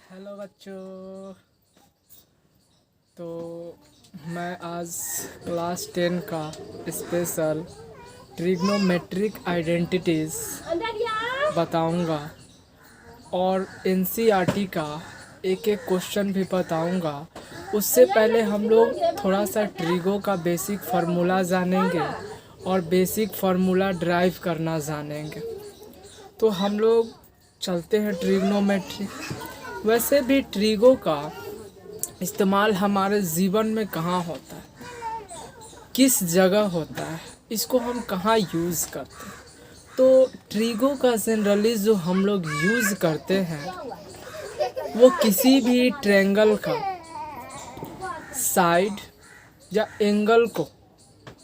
Hello बच्चों। तो मैं आज क्लास 10 का स्पेशल ट्रिग्नोमेट्रिक आइडेंटिटीज़ बताऊंगा और एनसीईआरटी का एक एक क्वेश्चन भी बताऊंगा। उससे पहले हम लोग थोड़ा सा ट्रिगो का बेसिक फार्मूला जानेंगे और बेसिक फार्मूला ड्राइव करना जानेंगे। तो हम लोग चलते हैं ट्रिग्नोमेट्री। वैसे भी ट्रिगो का इस्तेमाल हमारे जीवन में कहाँ होता है, किस जगह होता है, इसको हम कहाँ यूज़ करते हैं। तो ट्रिगो का जनरली जो हम लोग यूज़ करते हैं वो किसी भी ट्रायंगल का साइड या एंगल को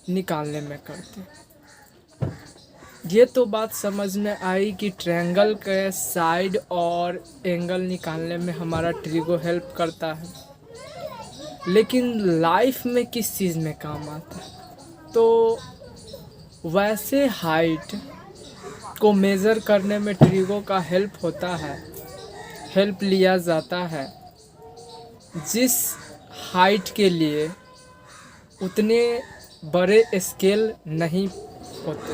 निकालने में करते हैं। ये तो बात समझ में आई कि ट्रायंगल के साइड और एंगल निकालने में हमारा ट्रिगो हेल्प करता है, लेकिन लाइफ में किस चीज़ में काम आता है। तो वैसे हाइट को मेज़र करने में ट्रिगो का हेल्प लिया जाता है जिस हाइट के लिए उतने बड़े स्केल नहीं होते,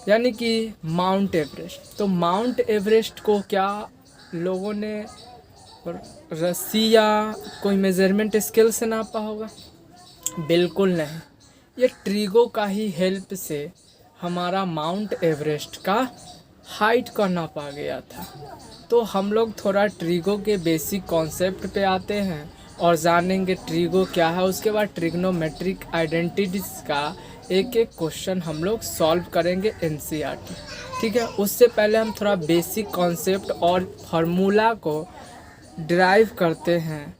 यानी कि माउंट एवरेस्ट। तो माउंट एवरेस्ट को क्या लोगों ने रस्सी या कोई मेजरमेंट स्केल से नापा होगा? बिल्कुल नहीं। ये ट्रिगो का ही हेल्प से हमारा माउंट एवरेस्ट का हाइट का नापा गया था। तो हम लोग थोड़ा ट्रिगो के बेसिक कॉन्सेप्ट पे आते हैं और जानेंगे ट्रिगो क्या है। उसके बाद ट्रिग्नोमेट्रिक आइडेंटिटीज़ का एक एक क्वेश्चन हम लोग सॉल्व करेंगे एनसीईआरटी। ठीक है, उससे पहले हम थोड़ा बेसिक कॉन्सेप्ट और फार्मूला को ड्राइव करते हैं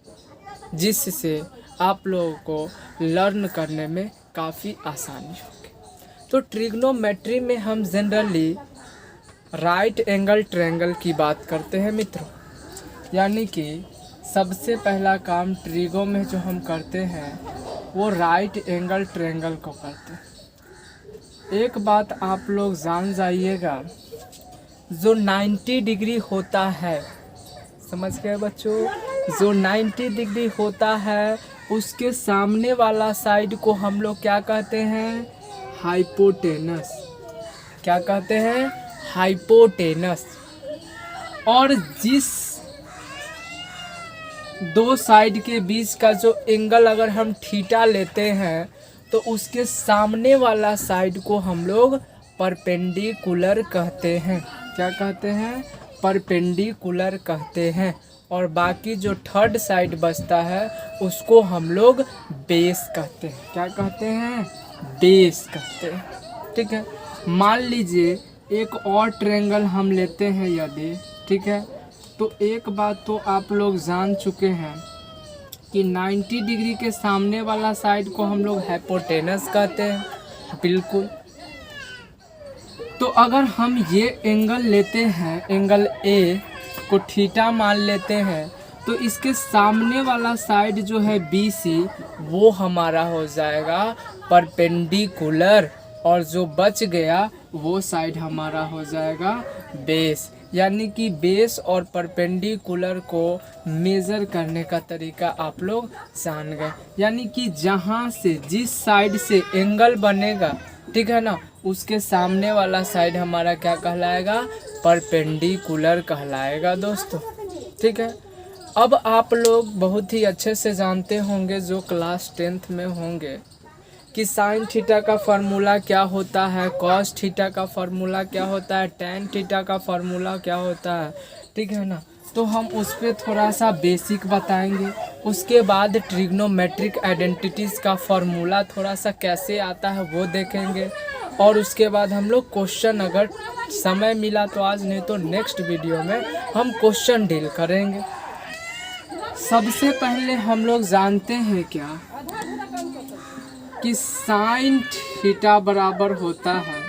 जिससे आप लोगों को लर्न करने में काफ़ी आसानी होगी। तो ट्रिग्नोमेट्री में हम जनरली राइट एंगल ट्रायंगल की बात करते हैं मित्रों, यानी कि सबसे पहला काम ट्रिगो में जो हम करते हैं वो राइट एंगल ट्रायंगल को करते हैं। एक बात आप लोग जान जाइएगा, जो 90 डिग्री होता है, समझ गए बच्चों, जो 90 डिग्री होता है उसके सामने वाला साइड को हम लोग क्या कहते हैं? हाइपोटेनस। क्या कहते हैं? हाइपोटेनस। और जिस दो साइड के बीच का जो एंगल अगर हम थीटा लेते हैं तो उसके सामने वाला साइड को हम लोग परपेंडिकुलर कहते हैं। क्या कहते हैं? परपेंडिकुलर कहते हैं। और बाकी जो थर्ड साइड बचता है उसको हम लोग बेस कहते हैं। क्या कहते हैं? बेस कहते हैं। ठीक है, मान लीजिए एक और ट्रायंगल हम लेते हैं यदि, ठीक है, तो एक बात तो आप लोग जान चुके हैं कि 90 डिग्री के सामने वाला साइड को हम लोग हाइपोटेनस कहते हैं। बिल्कुल। तो अगर हम ये एंगल लेते हैं, एंगल ए को थीटा मान लेते हैं, तो इसके सामने वाला साइड जो है BC वो हमारा हो जाएगा परपेंडिकुलर, और जो बच गया वो साइड हमारा हो जाएगा बेस। यानी कि बेस और परपेंडिकुलर को मेज़र करने का तरीका आप लोग जान गए। यानी कि जहाँ से जिस साइड से एंगल बनेगा, ठीक है ना, उसके सामने वाला साइड हमारा क्या कहलाएगा? परपेंडिकुलर कहलाएगा दोस्तों। ठीक है, अब आप लोग बहुत ही अच्छे से जानते होंगे जो क्लास 10th में होंगे कि साइन थीटा का फार्मूला क्या होता है, कॉस थीटा का फार्मूला क्या होता है, टैन थीटा का फार्मूला क्या होता है। ठीक है ना, तो हम उस पर थोड़ा सा बेसिक बताएंगे। उसके बाद ट्रिग्नोमेट्रिक आइडेंटिटीज़ का फार्मूला थोड़ा सा कैसे आता है वो देखेंगे। और उसके बाद हम लोग क्वेश्चन, अगर समय मिला तो आज, नहीं तो नेक्स्ट वीडियो में हम क्वेश्चन डील करेंगे। सबसे पहले हम लोग जानते हैं क्या कि साइन थीटा बराबर होता है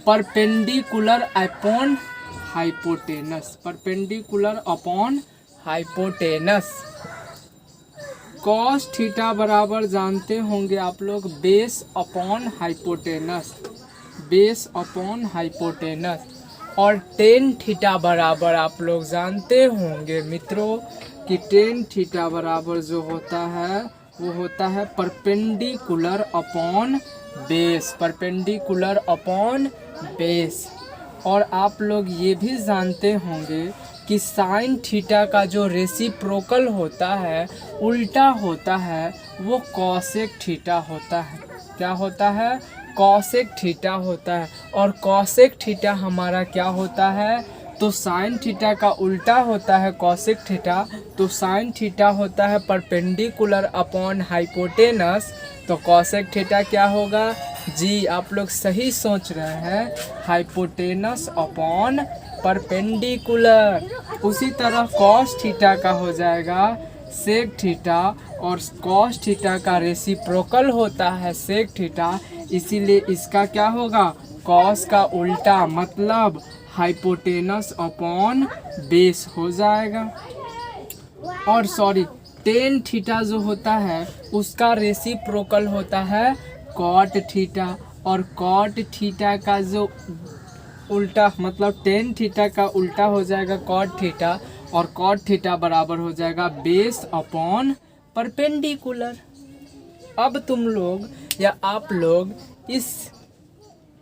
perpendicular upon hypotenuse. Perpendicular upon hypotenuse. Cos theta बराबर जानते होंगे आप लोग base upon hypotenuse. Base upon hypotenuse. और टेन थीटा बराबर आप लोग जानते होंगे मित्रों कि टेन थीटा बराबर जो होता है वो होता है perpendicular upon base, perpendicular upon base. और आप लोग ये भी जानते होंगे कि साइन थीटा का जो रेसिप्रोकल होता है, उल्टा होता है, वो कॉसेक थीटा होता है। क्या होता है? कॉसेक थीटा होता है। और कॉसेक थीटा हमारा क्या होता है? तो साइन थीटा का उल्टा होता है कॉसेक थीटा। तो साइन थीटा होता है परपेंडिकुलर अपॉन हाइपोटेनस। तो कॉसेक थीटा क्या होगा? जी आप लोग सही सोच रहे हैं, हाइपोटेनस अपॉन परपेंडिकुलर। उसी तरह कॉस थीटा का हो जाएगा सेक थीटा, और कॉस थीटा का रेसिप्रोकल होता है सेक थीटा, इसीलिए इसका क्या होगा? कॉस का उल्टा मतलब हाइपोटेनस अपॉन बेस हो जाएगा। और सॉरी, टेन थीटा जो होता है उसका रेसिप्रोकल होता है कॉट थीटा, और कॉट थीटा का जो उल्टा मतलब टेन थीटा का उल्टा हो जाएगा कॉट थीटा, और कॉट थीटा बराबर हो जाएगा बेस अपॉन परपेंडिकुलर। अब तुम लोग या आप लोग इस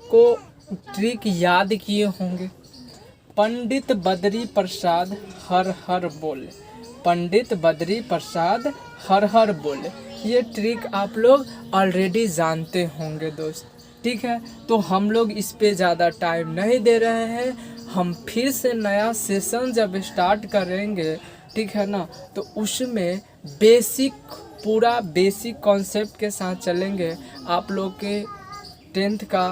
को ट्रिक याद किए होंगे, पंडित बद्री प्रसाद हर हर बोले, पंडित बद्री प्रसाद हर हर बोले। ये ट्रिक आप लोग ऑलरेडी जानते होंगे दोस्त, ठीक है। तो हम लोग इस पे ज़्यादा टाइम नहीं दे रहे हैं, हम फिर से नया सेशन जब स्टार्ट करेंगे, ठीक है ना, तो उसमें बेसिक पूरा बेसिक कॉन्सेप्ट के साथ चलेंगे। आप लोग के 10th का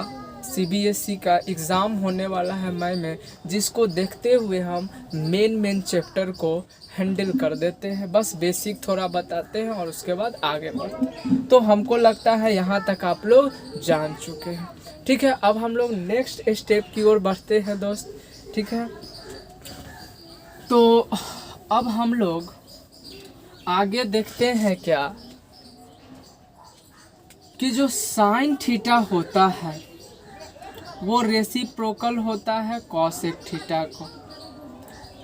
CBSE का एग्ज़ाम होने वाला है मई में, जिसको देखते हुए हम मेन चैप्टर को हैंडल कर देते हैं। बस बेसिक थोड़ा बताते हैं और उसके बाद आगे बढ़ते हैं। तो हमको लगता है यहाँ तक आप लोग जान चुके हैं, ठीक है। अब हम लोग नेक्स्ट स्टेप की ओर बढ़ते हैं दोस्त, ठीक है। तो अब हम लोग आगे देखते हैं क्या कि जो साइन थीटा होता है वो रेसिप्रोकल होता है कॉसेक थीटा को।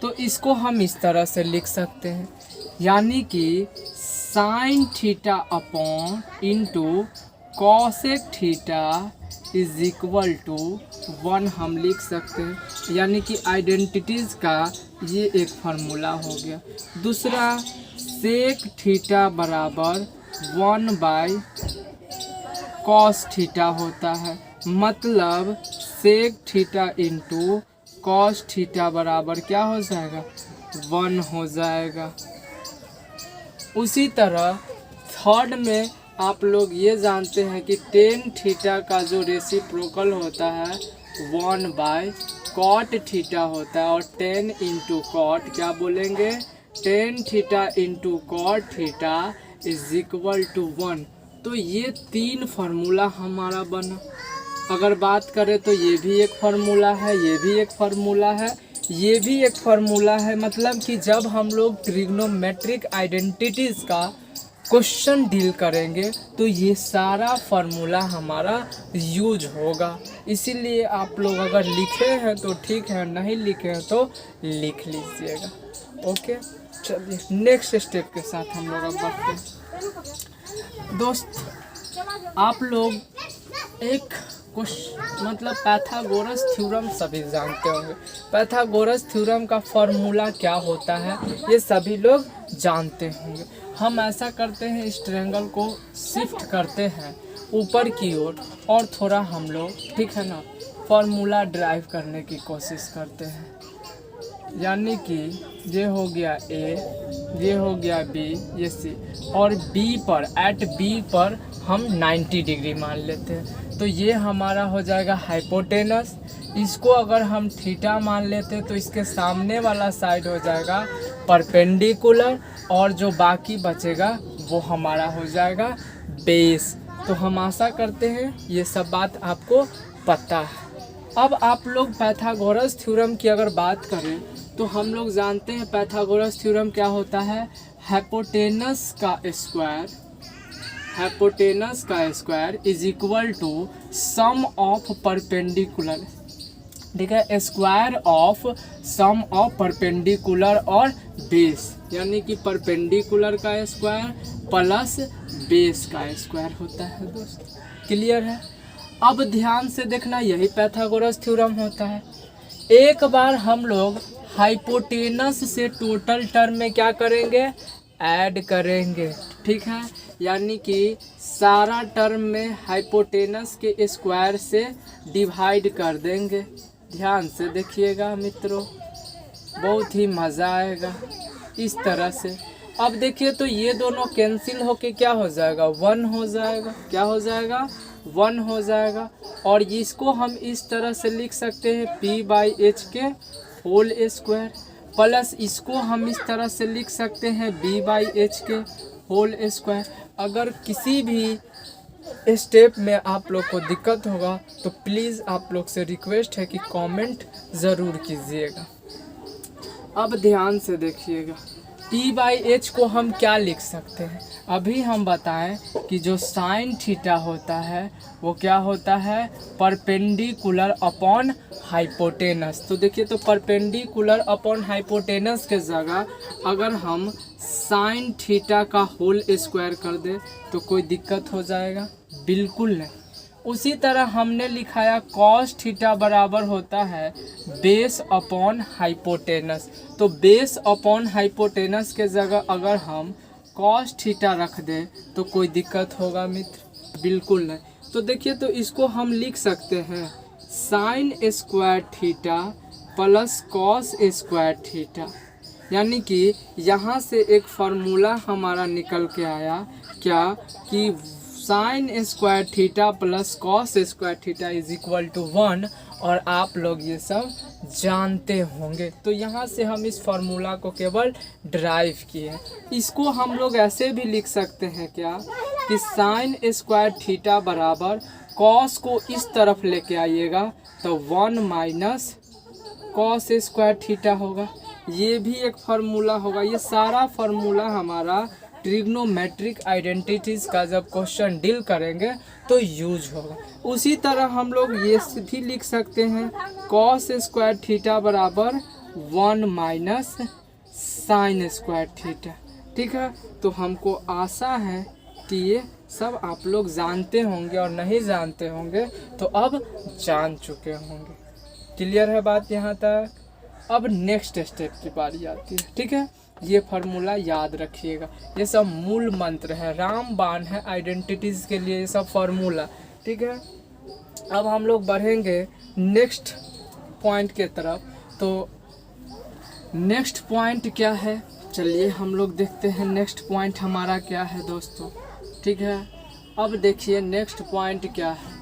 तो इसको हम इस तरह से लिख सकते हैं, यानी कि sine theta upon into cosec theta is equal to 1 हम लिख सकते हैं। यानी कि आइडेंटिटीज़ का ये एक फार्मूला हो गया। दूसरा, सेक थीटा बराबर 1 बाय कॉस थीटा होता है, मतलब sec theta into cos theta बराबर क्या हो जाएगा? 1 हो जाएगा। उसी तरह थर्ड में आप लोग ये जानते हैं कि टेन थीटा का जो रेसिप्रोकल होता है 1 बाय कॉट थीटा होता है, और 10 इंटू कॉट क्या बोलेंगे? Tan theta into cot theta is equal to 1। तो ये 3 फार्मूला हमारा बना। अगर बात करें तो ये भी एक फार्मूला है, ये भी एक फार्मूला है, ये भी एक फार्मूला है। मतलब कि जब हम लोग ट्रिग्नोमेट्रिक आइडेंटिटीज़ का क्वेश्चन डील करेंगे तो ये सारा फार्मूला हमारा यूज होगा। इसीलिए आप लोग अगर लिखे हैं तो ठीक है, नहीं लिखे हैं तो लिख लीजिएगा। ओके, चलिए नेक्स्ट स्टेप के साथ हम लोग अब बढ़ते हैं। दोस्त आप लोग एक मतलब पैथागोरस थ्योरम सभी जानते होंगे। पैथागोरस थ्योरम का फॉर्मूला क्या होता है ये सभी लोग जानते होंगे। हम ऐसा करते हैं, इस ट्रायंगल को शिफ्ट करते हैं ऊपर की ओर और थोड़ा हम लोग, ठीक है ना, फॉर्मूला ड्राइव करने की कोशिश करते हैं। यानी कि ये हो गया ए, ये हो गया बी, ये सी, और बी पर एट बी पर हम 90 डिग्री मान लेते हैं। तो ये हमारा हो जाएगा हाइपोटेनस। इसको अगर हम थीटा मान लेते तो इसके सामने वाला साइड हो जाएगा परपेंडिकुलर, और जो बाकी बचेगा वो हमारा हो जाएगा बेस। तो हम आशा करते हैं ये सब बात आपको पता है। अब आप लोग पैथागोरस थ्योरम की अगर बात करें तो हम लोग जानते हैं पैथागोरस थ्योरम क्या होता है। हाइपोटेनस का square is equal to sum of perpendicular. ठीक है, square of sum of perpendicular और बेस, यानी कि परपेंडिकुलर का स्क्वायर प्लस बेस का स्क्वायर होता है दोस्त। क्लियर है? अब ध्यान से देखना, यही पाइथागोरस थ्योरम होता है। एक बार हम लोग हाइपोटेनस से टोटल टर्म में क्या करेंगे, ऐड करेंगे। ठीक है, यानी कि सारा टर्म में हाइपोटेनस के स्क्वायर से डिवाइड कर देंगे। ध्यान से देखिएगा मित्रों, बहुत ही मज़ा आएगा इस तरह से। अब देखिए तो ये दोनों कैंसिल होके क्या हो जाएगा, 1 हो जाएगा। क्या हो जाएगा, 1 हो जाएगा। और इसको हम इस तरह से लिख सकते हैं p/h के होल स्क्वायर, प्लस इसको हम इस तरह से लिख सकते हैं b/h के होल स्क्वायर। अगर किसी भी स्टेप में आप लोग को दिक्कत होगा तो प्लीज़ आप लोग से रिक्वेस्ट है कि कमेंट ज़रूर कीजिएगा। अब ध्यान से देखिएगा, p/h को हम क्या लिख सकते हैं। अभी हम बताएं कि जो साइन थीटा होता है वो क्या होता है, परपेंडिकुलर अपॉन हाइपोटेनस। तो देखिए तो परपेंडिकुलर अपॉन हाइपोटेनस के जगह अगर हम साइन थीटा का होल स्क्वायर कर दे तो कोई दिक्कत हो जाएगा, बिल्कुल नहीं। उसी तरह हमने लिखाया कॉस थीटा बराबर होता है बेस अपॉन हाइपोटेनस। तो बेस अपॉन हाइपोटेनस के जगह अगर हम कॉस थीटा रख दें तो कोई दिक्कत होगा मित्र, बिल्कुल नहीं। तो देखिए तो इसको हम लिख सकते हैं sign square theta plus cos square theta, यानी कि यहाँ से एक फार्मूला हमारा निकल के आया क्या कि sine square theta plus cos square theta is equal to 1, और आप लोग ये सब जानते होंगे। तो यहाँ से हम इस फार्मूला को केवल ड्राइव किए। इसको हम लोग ऐसे भी लिख सकते हैं क्या कि साइन स्क्वायर थीटा बराबर कॉस को इस तरफ लेके आइएगा तो 1 माइनस कॉस स्क्वायर थीटा होगा। ये भी एक फार्मूला होगा। ये सारा फार्मूला हमारा ट्रिग्नोमेट्रिक आइडेंटिटीज़ का जब क्वेश्चन डील करेंगे तो यूज होगा। उसी तरह हम लोग ये भी लिख सकते हैं कॉस स्क्वायर थीटा बराबर 1 माइनस साइन स्क्वायर थीटा। ठीक है, तो हमको आशा है कि ये सब आप लोग जानते होंगे, और नहीं जानते होंगे तो अब जान चुके होंगे। क्लियर है बात यहाँ तक? अब नेक्स्ट स्टेप की बारी आती है। ठीक है, ये फार्मूला याद रखिएगा, ये सब मूल मंत्र है, रामबाण है आइडेंटिटीज़ के लिए ये सब फार्मूला। ठीक है, अब हम लोग बढ़ेंगे नेक्स्ट पॉइंट के तरफ। तो नेक्स्ट पॉइंट क्या है, चलिए हम लोग देखते हैं नेक्स्ट पॉइंट हमारा क्या है दोस्तों। ठीक है, अब देखिए नेक्स्ट पॉइंट क्या है।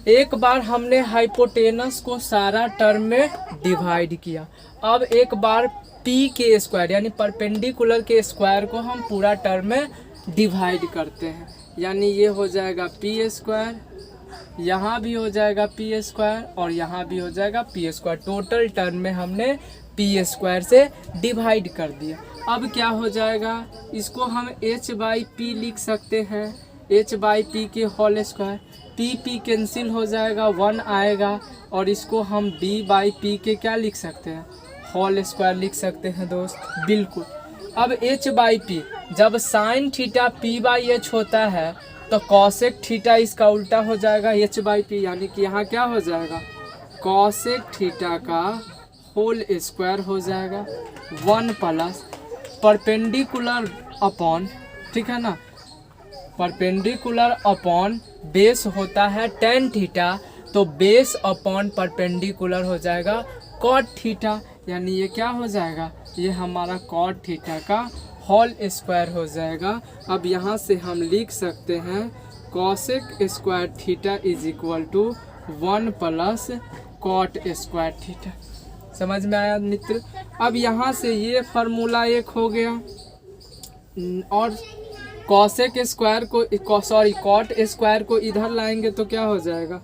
एक बार हमने हाइपोटेनस को सारा टर्म में डिवाइड किया, अब एक बार p के स्क्वायर यानी परपेंडिकुलर के स्क्वायर को हम पूरा टर्म में डिवाइड करते हैं, यानी ये हो जाएगा p स्क्वायर, यहाँ भी हो जाएगा p स्क्वायर और यहाँ भी हो जाएगा p स्क्वायर। टोटल टर्म में हमने p स्क्वायर से डिवाइड कर दिया। अब क्या हो जाएगा, इसको हम h/p लिख सकते हैं, h/p के होल स्क्वायर। p कैंसिल हो जाएगा, 1 आएगा, और इसको हम b/p के क्या लिख सकते हैं, होल स्क्वायर लिख सकते हैं दोस्त, बिल्कुल। अब h/p जब साइन थीटा p/h होता है तो कॉसेक थीटा इसका उल्टा हो जाएगा h/p, यानी कि यहाँ क्या हो जाएगा, कॉसेक थीटा का होल स्क्वायर हो जाएगा 1 प्लस परपेंडिकुलर अपॉन, ठीक है ना, परपेंडिकुलर अपॉन बेस होता है टेन थीटा, तो बेस अपॉन परपेंडिकुलर हो जाएगा कॉट थीटा, यानी ये क्या हो जाएगा, ये हमारा कॉट थीटा का होल स्क्वायर हो जाएगा। अब यहाँ से हम लिख सकते हैं cosec square theta is equal to 1 plus cot square theta. समझ में आया मित्र? अब यहाँ से ये फार्मूला एक हो गया, और कॉसेक स्क्वायर को कॉट स्क्वायर को इधर लाएंगे तो क्या हो जाएगा,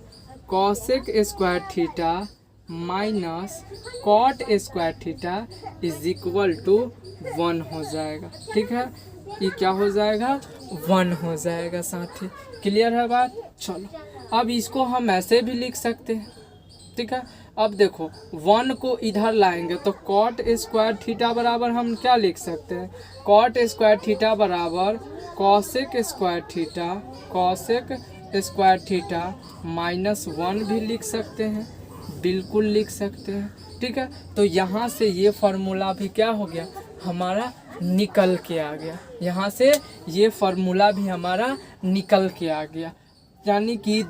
cosec square theta minus cot square theta is equal to 1 हो जाएगा। ठीक है, ये क्या हो जाएगा, 1 हो जाएगा साथी। क्लियर है बात? चलो अब इसको हम ऐसे भी लिख सकते हैं। ठीक है, अब देखो 1 को इधर लाएंगे तो कॉट स्क्वायर थीटा बराबर हम क्या लिख सकते हैं, कॉट स्क्वायर थीटा बराबर cosec square theta, cosec square theta -1 भी लिख सकते हैं, बिल्कुल लिख सकते हैं। ठीक है, तो यहाँ से ये फार्मूला भी क्या हो गया हमारा निकल के आ गया, यहाँ से ये फार्मूला भी हमारा निकल के आ गया। यानी कि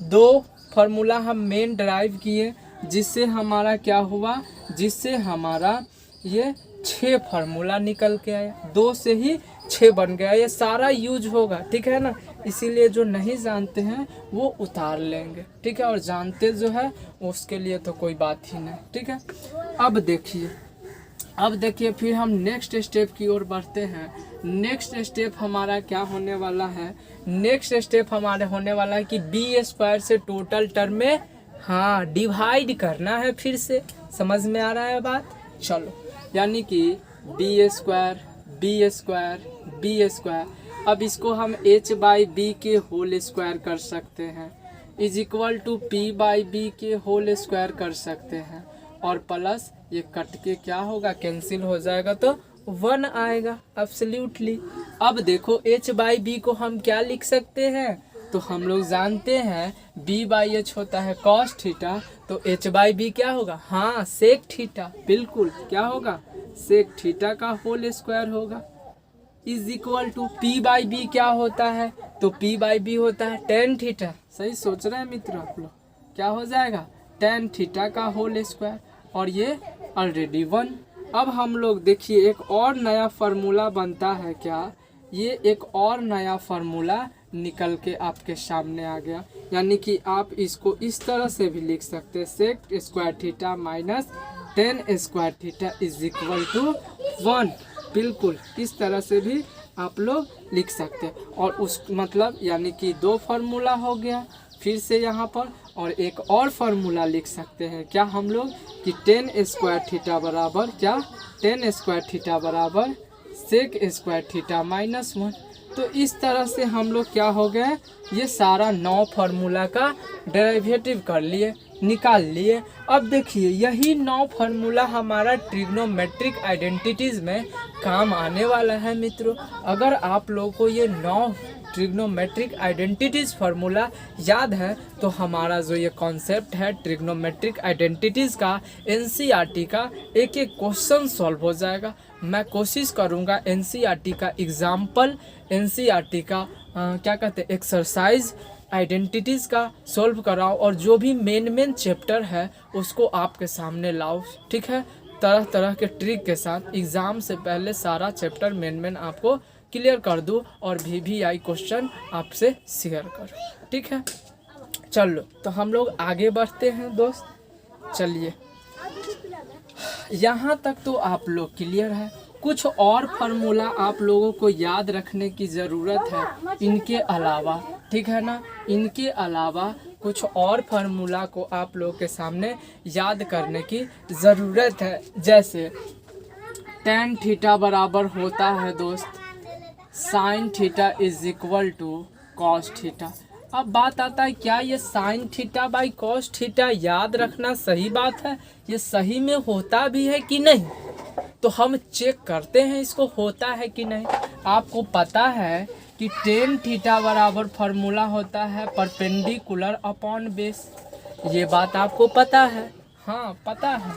2 फार्मूला हम मेन ड्राइव किए, जिससे हमारा क्या हुआ, जिससे हमारा ये 6 फार्मूला निकल के आया, 2 से ही 6 बन गया। ये सारा यूज होगा, ठीक है ना, इसीलिए जो नहीं जानते हैं वो उतार लेंगे, ठीक है, और जानते जो है उसके लिए तो कोई बात ही नहीं। ठीक है, अब देखिए फिर हम नेक्स्ट स्टेप की ओर बढ़ते हैं। नेक्स्ट स्टेप हमारा क्या होने वाला है, नेक्स्ट स्टेप हमारे होने वाला है कि बी स्क्वायर से टोटल टर्म में हाँ डिवाइड करना है। फिर से समझ में आ रहा है बात, चलो, यानी कि B square B square B square, अब इसको हम h बाई बी के होल स्क्वायर कर सकते हैं, is equal to P by B के होल स्क्वायर कर सकते हैं, और प्लस ये कट के क्या होगा, कैंसिल हो जाएगा तो 1 आएगा एब्सोल्युटली। अब देखो h बाई बी को हम क्या लिख सकते हैं, तो हम लोग जानते हैं b बाई एच होता है कॉस थीटा, तो h बाई बी क्या होगा, हाँ सेक थीटा, बिल्कुल क्या होगा, सेक थीटा का होल स्क्वायर होगा, is equal to P by B क्या होता है, तो पी बाई बी होता है टेन थीटा। सही सोच रहे हैं मित्र आप लोग, क्या हो जाएगा टेन थीटा का होल स्क्वायर, और ये ऑलरेडी 1। अब हम लोग देखिए एक और नया फार्मूला बनता है, क्या ये एक और नया फार्मूला निकल के आपके सामने आ गया। यानी कि आप इसको इस तरह से भी लिख सकते हैं, sec square theta minus tan square theta is equal to 1, बिल्कुल इस तरह से भी आप लोग लिख सकते हैं। और उस मतलब यानी कि 2 फार्मूला हो गया फिर से यहाँ पर, और एक और फार्मूला लिख सकते हैं क्या हम लोग कि टेन स्क्वायर थीटा बराबर क्या, टेन स्क्वायर थीटा बराबर सेक स्क्वायर थीटा -1। तो इस तरह से हम लोग क्या हो गए, ये सारा 9 फार्मूला का डेरिवेटिव कर लिए, निकाल लिए। अब देखिए यही 9 फार्मूला हमारा ट्रिग्नोमेट्रिक आइडेंटिटीज़ में काम आने वाला है मित्रों। अगर आप लोगों को ये 9 ट्रिग्नोमेट्रिक आइडेंटिटीज़ फार्मूला याद है तो हमारा जो ये कॉन्सेप्ट है ट्रिग्नोमेट्रिक आइडेंटिटीज़ का एनसीईआरटी का एक एक क्वेश्चन सॉल्व हो जाएगा। मैं कोशिश करूँगा एनसीईआरटी का एग्जाम्पल, एनसीईआरटी का क्या कहते हैं एक्सरसाइज आइडेंटिटीज़ का सॉल्व कराओ, और जो भी मेन चैप्टर है उसको आपके सामने लाओ, ठीक है, तरह तरह के ट्रिक के साथ एग्ज़ाम से पहले सारा चैप्टर मेन आपको क्लियर कर दूँ और VVI क्वेश्चन आपसे शेयर करूँ, ठीक है। चलो तो हम लोग आगे बढ़ते हैं दोस्त। चलिए यहाँ तक तो आप लोग क्लियर है। कुछ और फार्मूला आप लोगों को याद रखने की ज़रूरत है इनके अलावा, ठीक है ना, इनके अलावा कुछ और फार्मूला को आप लोगों के सामने याद करने की ज़रूरत है। जैसे टेन थीटा बराबर होता है दोस्त sine theta is equal to cos theta. अब बात आता है क्या ये sine theta by cos theta याद रखना सही बात है, ये सही में होता भी है कि नहीं, तो हम चेक करते हैं इसको होता है कि नहीं। आपको पता है कि टेन थीटा बराबर फार्मूला होता है परपेंडिकुलर अपॉन बेस, ये बात आपको पता है, हाँ पता है,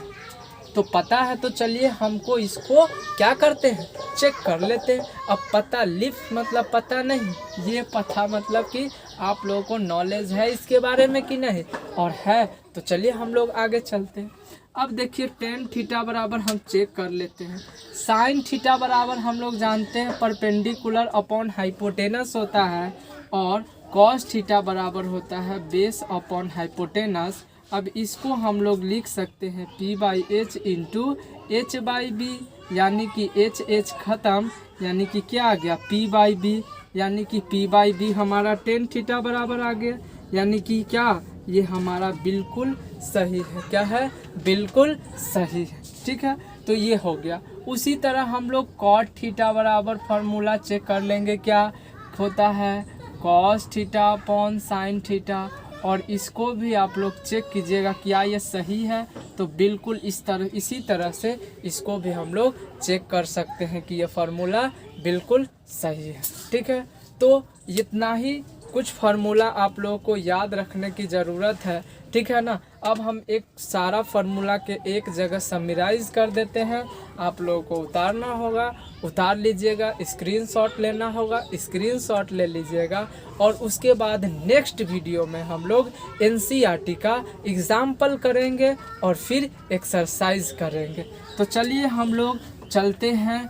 तो पता है तो चलिए हमको इसको क्या करते हैं चेक कर लेते हैं। अब पता लिफ्ट मतलब पता नहीं, ये पता मतलब कि आप लोगों को नॉलेज है इसके बारे में कि नहीं, और है तो चलिए हम लोग आगे चलते हैं। अब देखिए टेन थीटा बराबर हम चेक कर लेते हैं, साइन थीटा बराबर हम लोग जानते हैं परपेंडिकुलर अपॉन हाइपोटेनस होता है, और कॉस थीटा बराबर होता है बेस अपॉन हाइपोटेनस। अब इसको हम लोग लिख सकते हैं P by H into H by B, यानी कि एच ख़त्म, यानी कि क्या आ गया P बाई बी, यानी कि P बाई बी हमारा टेन थीटा बराबर आ गया, यानी कि क्या ये हमारा बिल्कुल सही है, क्या है बिल्कुल सही है, ठीक है, तो ये हो गया। उसी तरह हम लोग कॉट थीटा बराबर फार्मूला चेक कर लेंगे, क्या होता है cos theta upon sine theta, और इसको भी आप लोग चेक कीजिएगा क्या ये सही है। तो बिल्कुल इसी तरह से इसको भी हम लोग चेक कर सकते हैं कि ये फार्मूला बिल्कुल सही है। ठीक है, तो इतना ही कुछ फार्मूला आप लोगों को याद रखने की ज़रूरत है। ठीक है ना। अब हम एक सारा फार्मूला के एक जगह समराइज़ कर देते हैं। आप लोगों को उतारना होगा, उतार लीजिएगा, स्क्रीनशॉट लेना होगा, स्क्रीनशॉट ले लीजिएगा। और उसके बाद नेक्स्ट वीडियो में हम लोग एनसीईआरटी का एग्जाम्पल करेंगे और फिर एक्सरसाइज करेंगे। तो चलिए हम लोग चलते हैं,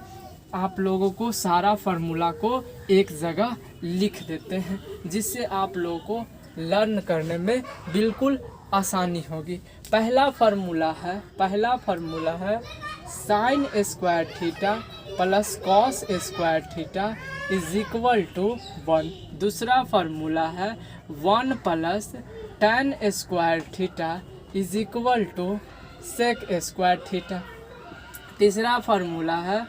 आप लोगों को सारा फार्मूला को एक जगह लिख देते हैं जिससे आप लोगों को लर्न करने में बिल्कुल आसानी होगी। पहला फार्मूला है sine square theta plus cos square theta is equal to 1। दूसरा फार्मूला है 1 plus tan square theta is equal to sec square theta. तीसरा फार्मूला है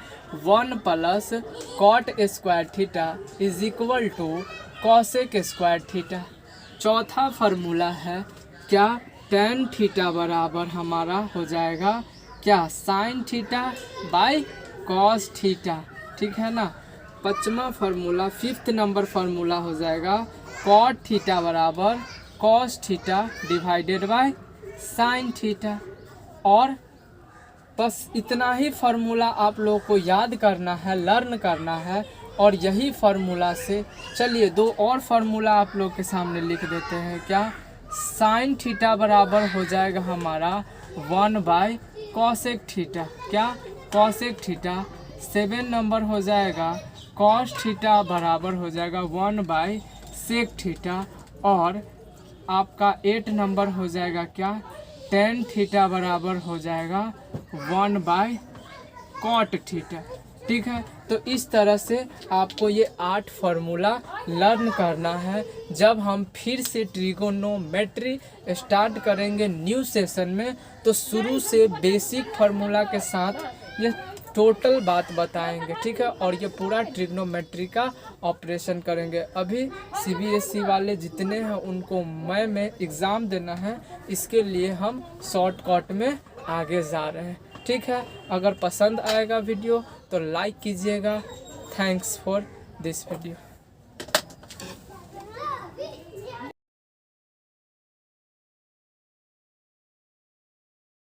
1 plus cot square theta is equal to cosec square theta. चौथा formula है क्या tan theta बराबर हमारा हो जाएगा क्या sine theta by cos theta. ठीक है ना। पांचवा फार्मूला 5th नंबर फार्मूला हो जाएगा कॉट थीटा बराबर cos theta divided by sine theta. और बस इतना ही फार्मूला आप लोगों को याद करना है, लर्न करना है। और यही फार्मूला से चलिए 2 और फार्मूला आप लोग के सामने लिख देते हैं। क्या साइन थीटा बराबर हो जाएगा हमारा 1 बाय कॉसेक थीटा। क्या कॉसेक थीटा। 7 नंबर हो जाएगा कॉस थीटा बराबर हो जाएगा 1 बाय सेक थीटा। और आपका 8 नंबर हो जाएगा क्या tan थीटा बराबर हो जाएगा 1 बाय कॉट थीटा। ठीक है, तो इस तरह से आपको ये 8 फार्मूला लर्न करना है। जब हम फिर से ट्रिगोनोमेट्री स्टार्ट करेंगे न्यू सेशन में तो शुरू से बेसिक फार्मूला के साथ ये टोटल बात बताएंगे। ठीक है, और ये पूरा ट्रिग्नोमेट्री का ऑपरेशन करेंगे। अभी सीबीएसई वाले जितने हैं उनको मई में एग्ज़ाम देना है, इसके लिए हम शॉर्टकट में आगे जा रहे हैं। ठीक है, अगर पसंद आएगा वीडियो तो लाइक कीजिएगा। Thanks for this video.